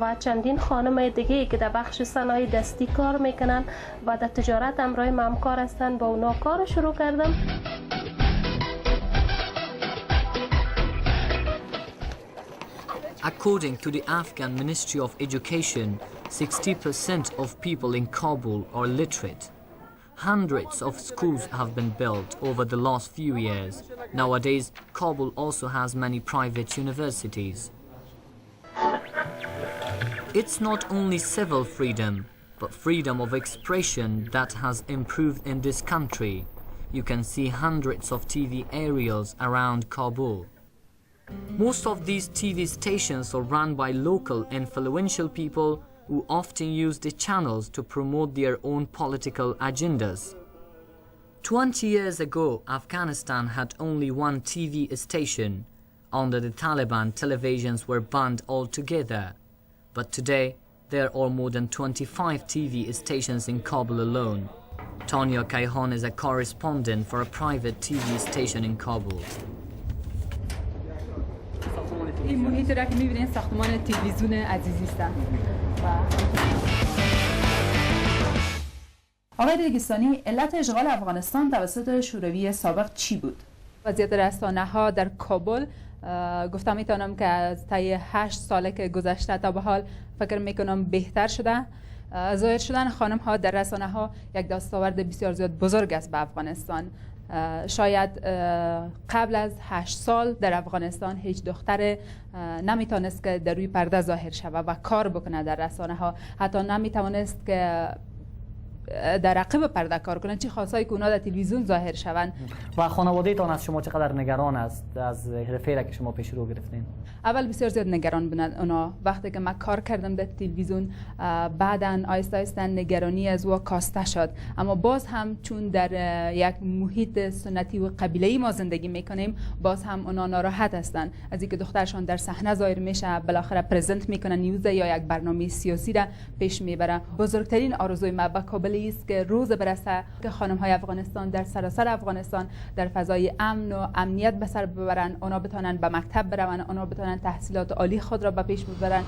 و چندین خانم دیگه که در بخش صنایع دستی کار میکنن و در تجارت همراه ما همکار هستن، با اونا کار شروع کردم. According to the Afghan Ministry of Education, 60% of people in Kabul are literate. Hundreds of schools have been built over the last few years. Nowadays, Kabul also has many private universities. It's not only civil freedom, but freedom of expression that has improved in this country. You can see hundreds of TV aerials around Kabul. Most of these TV stations are run by local influential people who often use the channels to promote their own political agendas. 20 years ago, Afghanistan had only one TV station. Under the Taliban, televisions were banned altogether. But today, there are more than 25 TV stations in Kabul alone. Tanya Kaihan is a correspondent for a private TV station in Kabul. این محیط را که می‌بینید ساختمان تلویزیون عزیزی است. آقای ریگستانی، علت اشغال افغانستان توسط شوروی سابق چی بود؟ وضعیت رسانه‌ها در کابل گفتم میتونم که از طی 8 ساله که گذشته تا به حال فکر میکنم بهتر شده. ظاهر شدن خانم ها در رسانه ها یک دستاورد بسیار زیاد بزرگ است به افغانستان. شاید قبل از 8 سال در افغانستان هیچ دختر نمیتونست که در روی پرده ظاهر شود و کار بکنه در رسانه ها، حتی نمیتونست که در عقب پرده کار کنن، چه خاصایی که اونا در تلویزیون ظاهر شوند. و خانواده تان از شما چقدر نگران است از حرفی که شما پیش رو گرفتین؟ اول بسیار زیاد نگران بودن اونا. وقتی که من کار کردم در تلویزیون، بعداً آیسته آیسته نگرانی از او کاسته شد، اما باز هم چون در یک محیط سنتی و قبیله‌ای ما زندگی میکنیم، باز هم اونا ناراحت هستند از اینکه دخترشان در صحنه ظاهر میشه، بالاخره پرزنت میکنه نیوز یا یک برنامه سیاسی را پیش میبره. بزرگترین آرزوی من به کابل است که روز برسه که خانم‌های افغانستان در سراسر افغانستان در فضای امن و امنیت به سر ببرن، اونا بتونن به مکتب برون، اونا بتونن تحصیلات عالی خود را به پیش ببرن.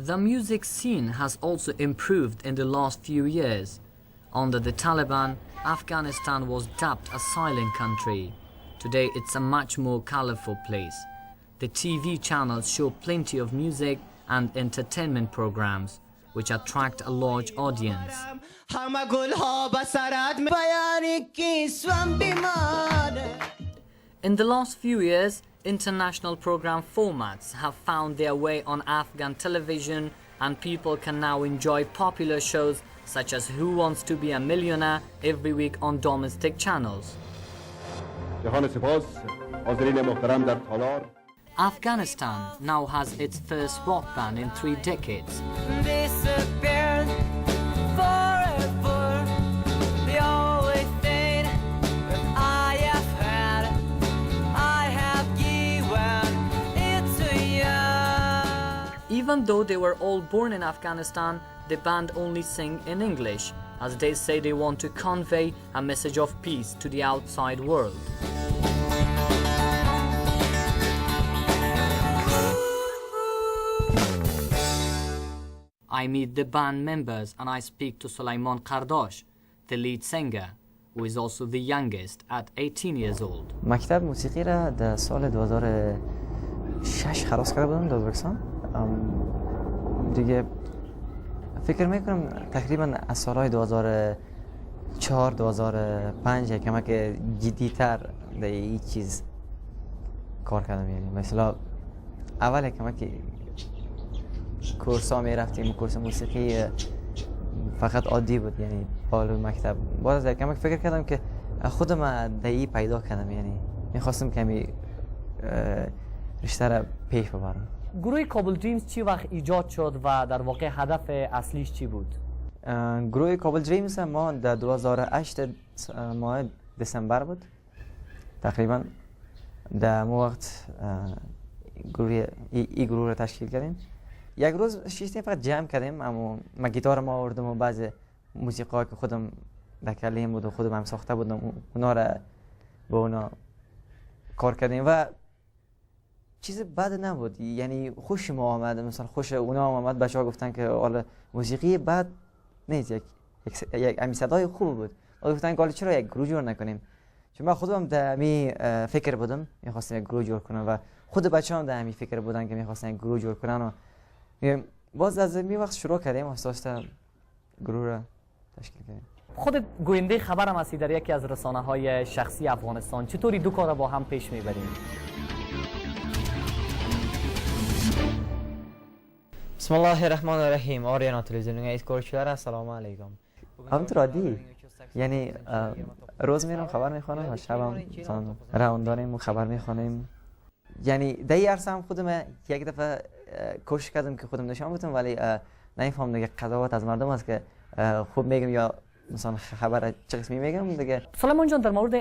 The music scene has also improved in the last few years. Under the Taliban, Afghanistan was dubbed a silent country. Today it's a much more colorful place. The TV channels show plenty of music and entertainment programs, which attract a large audience. In the last few years, international program formats have found their way on Afghan television, and people can now enjoy popular shows such as Who Wants to Be a Millionaire every week on domestic channels. Afghanistan now has its first rock band in 3 decades. Disappeared forever. The only thing that I have had, I have given it to you. Even though they were all born in Afghanistan, the band only sing in English, as they say they want to convey a message of peace to the outside world. I meet the band members and I speak to Sulaiman Qardash, the lead singer, who is also the youngest at 18 years old. مکتب موسیقی را در سال 2006 خلاص کرده بودم در ازبکستان. دیگه فکر میکنم تقریبا از سالهای 2004 2005 کمک جدی‌تر در این چیز کار کردم. یعنی مثلا اول کمک کورس‌ها میرفتیم، کورس موسیقی فقط عادی بود، یعنی بالای مکتب. باز از کمک فکر کردم که خودم در این پیدا کردم، یعنی میخواستم کمی رشته را پیش ببرم. گروه کابل دریمز چی وقت ایجاد شد و در واقع هدف اصلیش چی بود؟ گروه کابل دریمز ما در 2008 ماه دسامبر بود تقریبا. در اون وقت این گروه را تشکیل کردیم. یک روز شیشتیم فقط جمع کردیم، اما من گیتار ما آوردم و بعضی موسیقی که خودم در کلیم بود و خودم هم ساخته بودم اونا را با اونا کار کردیم و چیز بد نبود، یعنی خوش ما آمد، مثلا خوش اونا آمد. بچه‌ها گفتن که حالا موسیقی بد نیست، یک صدای خوب بود. و گفتن که حالا چرا یک گروه جور نکنیم، چون من خودم در می فکر بودم می‌خواستم یک گروه جور کنم و خود بچه‌ها هم در می فکر بودن که می‌خواستن یک گروه جور کنن و باز از می وقت شروع کردیم و اساسا گروه را تشکیل کردیم. خودت گوینده خبرم هستی در یکی از رسانه‌های شخصی افغانستان، چطوری دو کار با هم پیش میبریم؟ بسم الله الرحمن الرحیم. آریانا تلویزیون ایسکورچلر، السلام علیکم. همونطور عادی، یعنی روز میرم خبر میخوانم و شبم مثلا راوند داریم و خبر میخوانیم. یعنی در این عرصه هم خودم یک دفعه کوشش کردم که خودم نشان بدم، ولی نمیفهم دیگه قضاوت از مردم است که خوب میگم یا مثلا خبر چه قسمی میگم دیگه. سلیمان جان، در مورد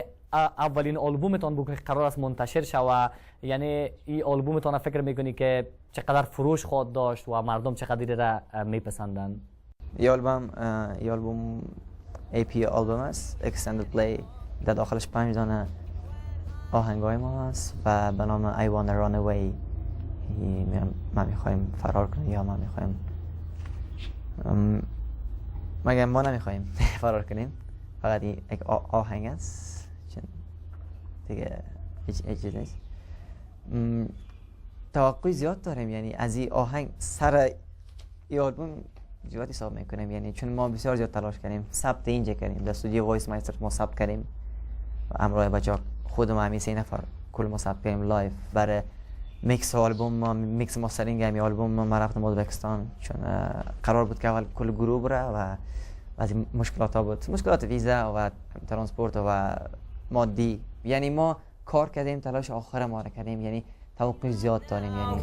اولین آلبومتان بود که قرار است منتشر شود، یعنی این آلبومتان فکر میکنی که چقدر فروش خواهد داشت و مردم چقدر را میپسندند؟ این آلبوم AP آلبوم است، Extended Play. در داخلش 5 دانه آهنگای ما است و به نام I Wanna Run Away. ما میخوایم فرار کنیم یا ما میخوایم مگه ما نمیخوایم فرار کنیم، فقط یک آهنگ است دیگه. هیچ چیز نیست. توقع زیاد داریم، یعنی از این آهنگ سر این آلبوم زیاد حساب میکنیم، یعنی چون ما بسیار زیاد تلاش کردیم، ثبت اینجا کردیم در استودیو وایس مایستر ما ثبت کردیم و همراه بچه‌ها خودم همین 3 نفر کل ما ثبت کردیم لایو. برای میکس آلبوم ما میکس ماسترینگ همین آلبوم ما رفتم ازبکستان، چون قرار بود که اول کل گروه بره و از مشکلات ها بود، مشکلات ویزا و ترانسپورت و مادی، یعنی ما کار کردیم، تلاش آخر ما را کردیم، یعنی توقع زیاد داریم. یعنی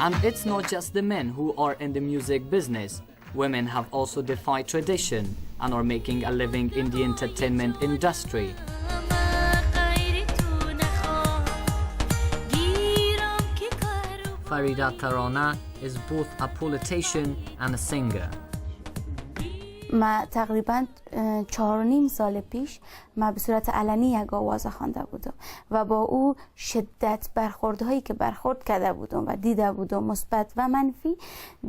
And it's not just the men who are in the music business. Women have also defied tradition and are making a living in the entertainment industry. Farida Tarana is both a politician and a singer. ما تقریبا 4.5 سال پیش ما به صورت علنی یک آواز خوانده بودم و با او شدت برخوردهایی که برخورد کرده بودم و دیده بودم مثبت و منفی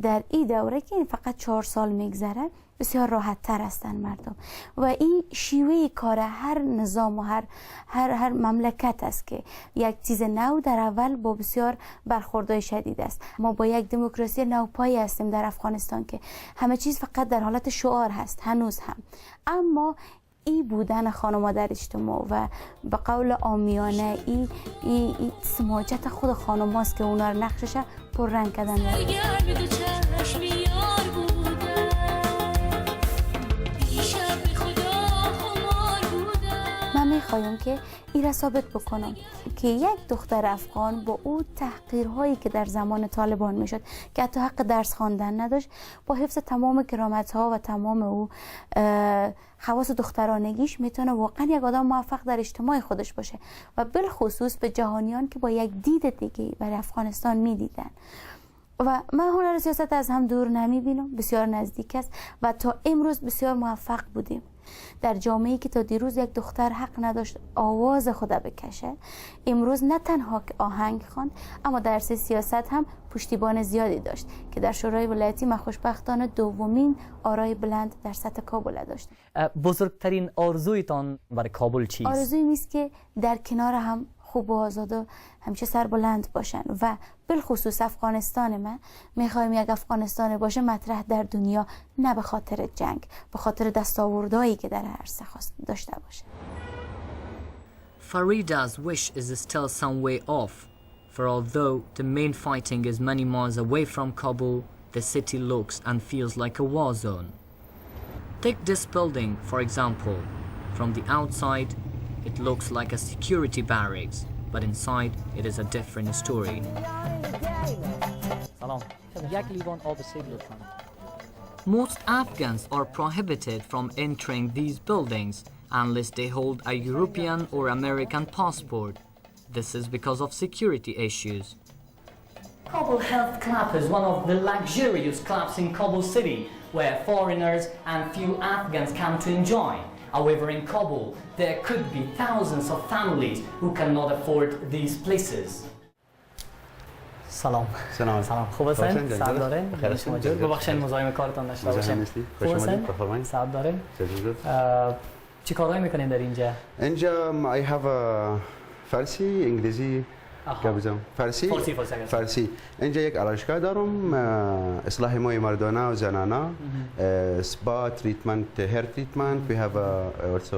در این دوره که این فقط 4 سال میگذره بسیار راحت تر هستن مردم و این شیوه کار هر نظام و هر مملکت است که یک چیز نو در اول با بسیار برخوردهای شدید است. ما با یک دموکراسی نوپایی هستیم در افغانستان که همه چیز فقط در حالت شعار هست هنوز هم، اما ای بودن خانم‌ها در اجتماع و به قول عامیانه ای سماجت خود خانم‌هاست که اونا رو نقشش پر رنگ کردن. من میخوایم که این را ثابت بکنم که یک دختر افغان با او تحقیرهایی که در زمان طالبان میشد که حتی حق درس خواندن نداشت، با حفظ تمام کرامت‌ها و تمام او خواص دخترانگیش میتونه واقعا یک آدم موفق در اجتماع خودش باشه و بالخصوص به جهانیان که با یک دید دیگه برای افغانستان میدیدن. و من هنر سیاست از هم دور نمیبینم، بسیار نزدیک است و تا امروز بسیار موفق بودیم در جامعه‌ای که تا دیروز یک دختر حق نداشت آواز خود بکشه. امروز نه تنها که آهنگ خواند اما درس سیاست هم پشتیبان زیادی داشت که در شورای ولایتی ما خوشبختانه دومین آرای بلند در سطح کابل داشت. بزرگترین آرزویتان برای کابل چیست؟ آرزوی نیست که در کنار هم خوب و آزاد و همیشه سربلند باشن و بالخصوص افغانستان ما میخوایم یک افغانستان باشه مطرح در دنیا، نه به خاطر جنگ، به خاطر دستاوردهایی که در عرصه داشته باشه. Farida's wish is still some way off, for although the main fighting is many miles away from Kabul, the city looks and feels like a war zone. Take this building, for example. From the outside, it looks like a security barracks, but inside it is a different story. Most Afghans are prohibited from entering these buildings unless they hold a European or American passport. This is because of security issues. Kabul Health Club is one of the luxurious clubs in Kabul city where foreigners and few Afghans come to enjoy. However, in Kabul, there could be thousands of families who cannot afford these places. سلام. خوب هستین؟ سعد دارین؟ ببخشید مزاحم کارتان نشده باشم. خوب هستین؟ سعد دارین؟ چی کارهایی میکنین در اینجا؟ اینجا I have a فارسی، انگلیزی، فارسی. اینجا یک آرایشگاه دارم، اصلاح موی مردانه و زنانه، سپا تریتمنت، هیر تریتمنت. We have also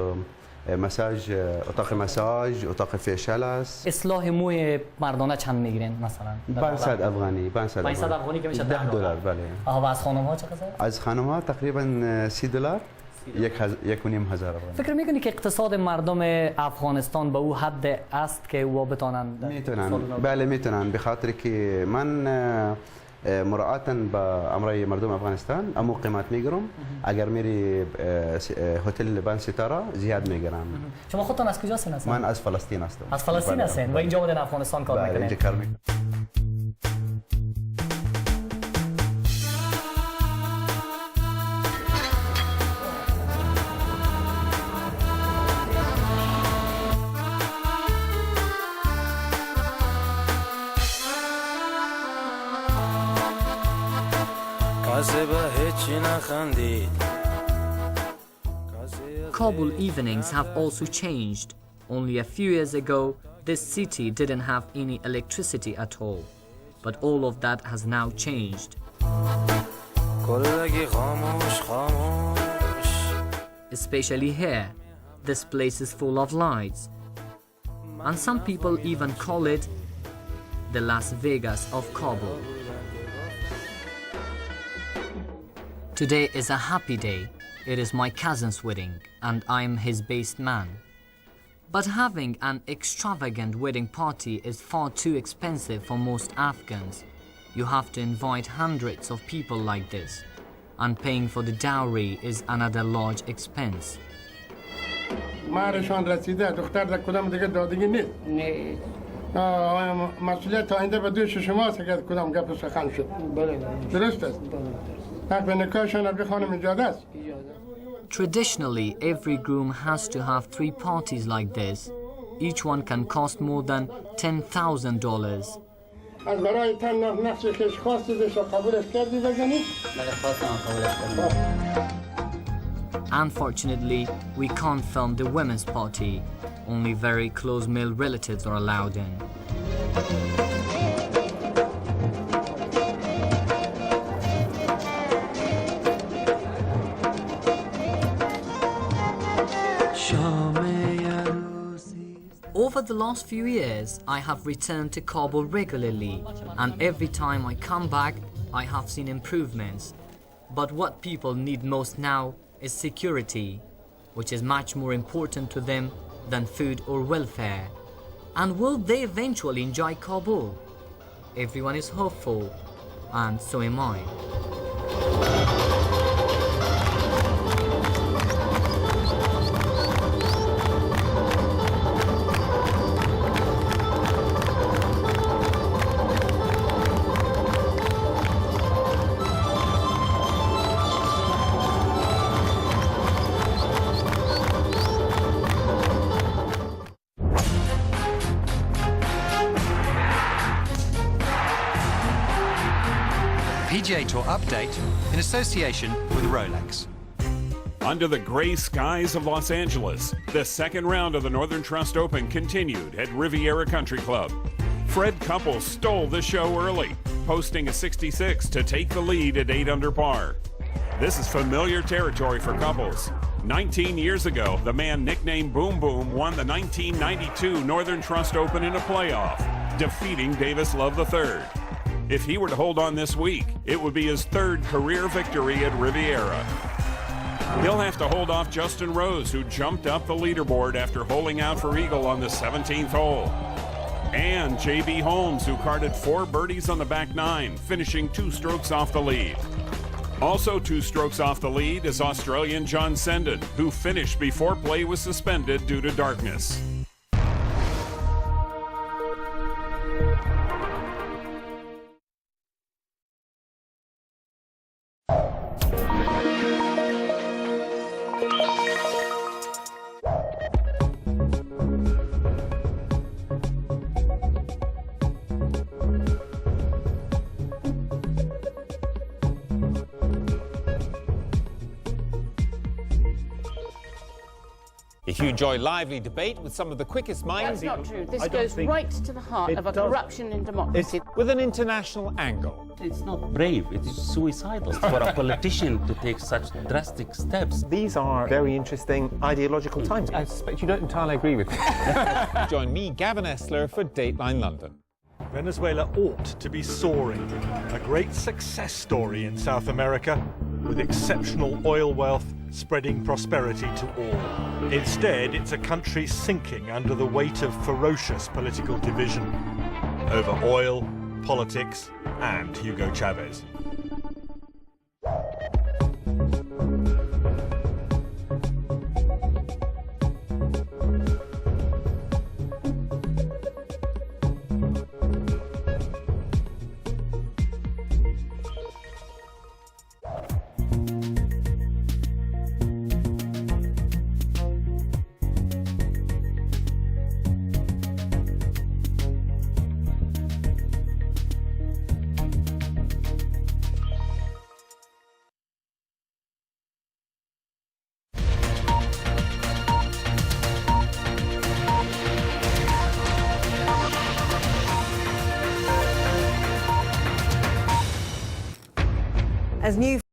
مساج، اتاق مساج، اتاق فیشل است. اصلاح موی مردانه چند میگیرین مثلا؟ 500 افغانی. 500 افغانی که میشه $10. بله. و از خانم ها چقدر؟ از خانم ها تقریبا $30. 1,500 افغانی. فکر میکنی که اقتصاد مردم افغانستان به او حد است که او بتونن؟ بله میتونن، به خاطر که من مراعاتا به امرای مردم افغانستان امو قیمت میگیرم. اگر میری هتل 5 ستاره زیاد میگیرم. شما خودتان از کجا هستین؟ من از فلسطین هستم. از فلسطین هستین و اینجا بودن افغانستان کار میکنین؟ اینجا کار میکنم. Kabul evenings have also changed. Only a few years ago, this city didn't have any electricity at all. But all of that has now changed. Especially here, this place is full of lights. And some people even call it the Las Vegas of Kabul. Today is a happy day. It is my cousin's wedding, and I'm his best man. But having an extravagant wedding party is far too expensive for most Afghans. You have to invite hundreds of people like this, and paying for the dowry is another large expense. مهرشان رسیده دختر در کدام دیگه دادگی نیست نه مسئولیت آینده به دوش شماست که کدام گپ سخن شد درست است حق به نکاحشان از خانم اجازه است Traditionally, every groom has to have 3 parties like this. Each one can cost more than $10,000. از برای تن نقش کش خواستیدش و قبولش کردی بزنید؟ بله خواستم قبولش کردم. Unfortunately, we can't film the women's party. Only very close male relatives are allowed in. Over the last few years, I have returned to Kabul regularly, and every time I come back, I have seen improvements. But what people need most now is security, which is much more important to them than food or welfare. And will they eventually enjoy Kabul? Everyone is hopeful, and so am I. PGA Tour update in association with Rolex. Under the gray skies of Los Angeles, the second round of the Northern Trust Open continued at Riviera Country Club. Fred Couples stole the show early, posting a 66 to take the lead at 8 under par. This is familiar territory for Couples. 19 years ago, the man nicknamed Boom Boom won the 1992 Northern Trust Open in a playoff, defeating Davis Love III. If he were to hold on this week, it would be his 3rd career victory at Riviera. He'll have to hold off Justin Rose, who jumped up the leaderboard after holing out for eagle on the 17th hole. And J.B. Holmes, who carded 4 birdies on the back 9, finishing 2 strokes off the lead. Also 2 strokes off the lead is Australian John Senden, who finished before play was suspended due to darkness. If you enjoy lively debate with some of the quickest minds... That's not true. This goes right to the heart of a corruption in democracy. With an international angle. It's not brave, it is suicidal for a politician to take such drastic steps. These are very interesting ideological times. I suspect you don't entirely agree with me. Join me, Gavin Esler, for Dateline London. Venezuela ought to be soaring. A great success story in South America, with exceptional oil wealth spreading prosperity to all. Instead, it's a country sinking under the weight of ferocious political division over oil, politics, and Hugo Chavez. With new